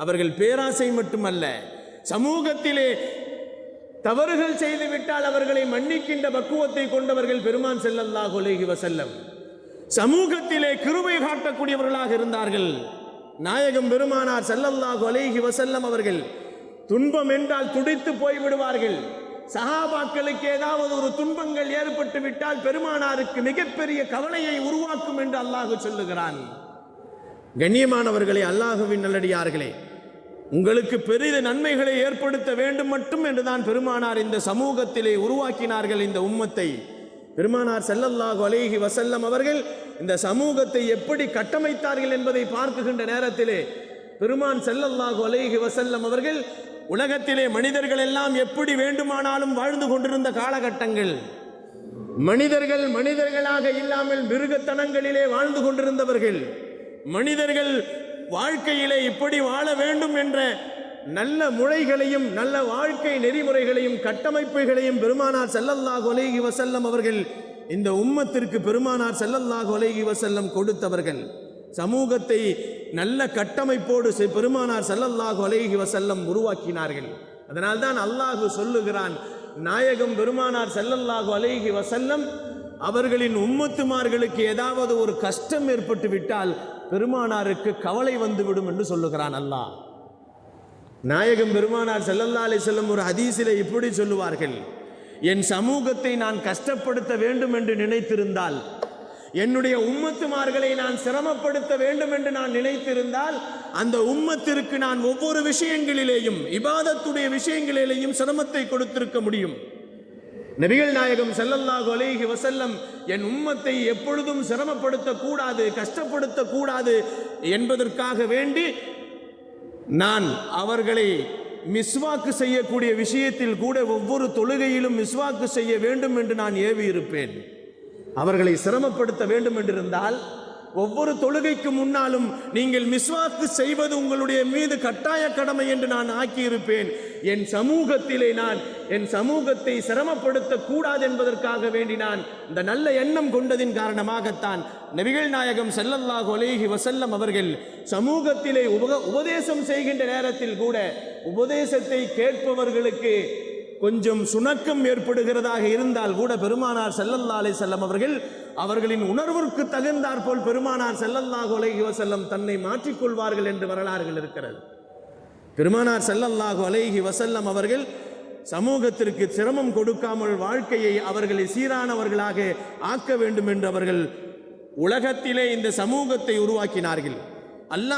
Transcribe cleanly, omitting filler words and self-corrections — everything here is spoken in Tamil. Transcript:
அவர்கள் பேராசை மட்டுமல்ல, சமூகத்திலே தவறுகள் செய்துவிட்டால் அவர்களை மன்னிக்கின்ற பக்குவத்தை கொண்டவர்கள் பெருமான் ஸல்லல்லாஹு அலைஹி வஸல்லம். சமூகத்திலே கிருபை காட்டக்கூடியவர்களாக இருந்தார்கள். நாயகம் பெருமானார் ஸல்லல்லாஹு அலைஹி வஸல்லம் அவர்கள் துன்பம் என்றால் துடித்து போய்விடுவார்கள். சஹாபாக்களுக்கு ஏதாவது ஒரு துன்பங்கள் ஏற்பட்டு விட்டால் பெருமானாருக்கு மிகப்பெரிய கவலையை உருவாக்கும் என்று அல்லாஹ் சொல்லுகிறான். கண்ணியமானவர்களே, அல்லாஹுவின் நல்லடியார்களே, உங்களுக்கு பெரிய நன்மைகளை ஏற்படுத்த வேண்டும் மட்டும் என்றுதான் பெருமானார் இந்த சமூகத்திலே உருவாக்கினார்கள் இந்த உம்மத்தை. பெருமானார் ஸல்லல்லாஹு அலைஹி வஸல்லம் அவர்கள் இந்த சமூகத்தை எப்படி கட்டமைத்தார்கள் என்பதை பார்க்குகின்ற நேரத்திலே பெருமான் ஸல்லல்லாஹு அலைஹி வஸல்லம் அவர்கள் உலகத்திலே மனிதர்கள் எல்லாம் எப்படி வேண்டுமானாலும் வாழ்ந்து கொண்டிருந்த காலகட்டங்கள், மனிதர்கள் மனிதர்களாக இல்லாமல் மிருகத்தனங்களிலே வாழ்ந்து கொண்டிருந்தவர்கள், மனிதர்கள் வாழ்க்கையிலே இப்படி வாழ வேண்டும் என்ற நல்ல முறைகளையும் நல்ல வாழ்க்கை நெறிமுறைகளையும் கட்டமைப்புகளையும் பெருமானார் ஸல்லல்லாஹு அலைஹி வஸல்லம் அவர்கள் இந்த உம்மத்திற்கு பெருமானார் ஸல்லல்லாஹு அலைஹி வஸல்லம் கொடுத்தவர்கள். சமூகத்தை நல்ல கட்டமைப்போடு பெருமானார் ஸல்லல்லாஹு அலைஹி வஸல்லம் உருவாக்கினார்கள். அதனால்தான் அல்லாஹ் சொல்லுகிறான், நாயகம் பெருமானார் ஸல்லல்லாஹு அலைஹி வஸல்லம் அவர்களின் உம்மத்துமார்களுக்கு ஏதாவது ஒரு கஷ்டம் ஏற்பட்டு விட்டால் பெருமானாருக்கு கவலை வந்துவிடும் என்று சொல்லுகிறான் அல்லாஹ். நாயகம் பெருமானார் ஸல்லல்லாஹு அலைஹி வஸல்லம் ஒரு ஹதீஸிலே இப்படி சொல்லுவார்கள், என் சமூகத்தை நான் கஷ்டப்படுத்த வேண்டும் என்று நினைத்திருந்தால், என்னுடைய உம்மத்துமார்களை நான் சிரமப்படுத்த வேண்டும் என்று நான் நினைத்திருந்தால், அந்த உம்மத்திற்கு நான் ஒவ்வொரு விஷயங்களிலேயும் இபாதத்துடைய விஷயங்களிலேயும் சிரமத்தை கொடுத்திருக்க முடியும். நபிகள் நாயகம் ஸல்லல்லாஹு அலைஹி வஸல்லம் என் உம்மத்தை எப்பொழுதும் சிரமப்படுத்த கூடாது, கஷ்டப்படுத்த கூடாது என்பதற்காக வேண்டி நான் அவர்களை மிஸ்வாக்கு செய்யக்கூடிய விஷயத்தில் கூட ஒவ்வொரு தொழுகையிலும் மிஸ்வாக்கு செய்ய வேண்டும் என்று நான் ஏவி இருப்பேன். அவர்களை சிரமப்படுத்த வேண்டும் என்றிருந்தால் ஒவ்வொரு தொழுகைக்கு முன்னாலும் நீங்கள் மிஸ்வாக்கு செய்வது உங்களுடைய மீது கட்டாய கடமை என்று நான் ஆக்கியிருப்பேன். என் சமூகத்திலே நான் என் சமூகத்தை சிரமப்படுத்த கூடாது என்பதற்காக வேண்டி நான் இந்த நல்ல எண்ணம் கொண்டதின் காரணமாகத்தான் நபிகள் நாயகம் ஸல்லல்லாஹு அலைஹி வஸல்லம் அவர்கள் சமூகத்திலே உபதேசம் செய்கின்ற நேரத்தில் கூட உபதேசத்தை கேட்பவர்களுக்கு கொஞ்சம் சுணக்கம் ஏற்படுகிறதாக இருந்தால் கூட பெருமானார் ஸல்லல்லாஹு அலைஹி வஸல்லம் அவர்கள் அவர்களின் உணர்விற்கு தகுந்தாற்போல் பெருமானார் ஸல்லல்லாஹு அலைஹி வஸல்லம் தன்னை மாற்றிக்கொள்வார்கள் என்று வரலாறுகள் இருக்கிறது. பெருமானார் ஸல்லல்லாஹு அலைஹி வஸல்லம் அவர்கள் சமூகத்திற்கு சிரமம் கொடுக்காமல் வாழ்க்கையை அவர்களை சீரானவர்களாக ஆக்க வேண்டும் என்று அவர்கள் உலகத்திலே இந்த சமூகத்தை உருவாக்கினார்கள். அல்லாஹ்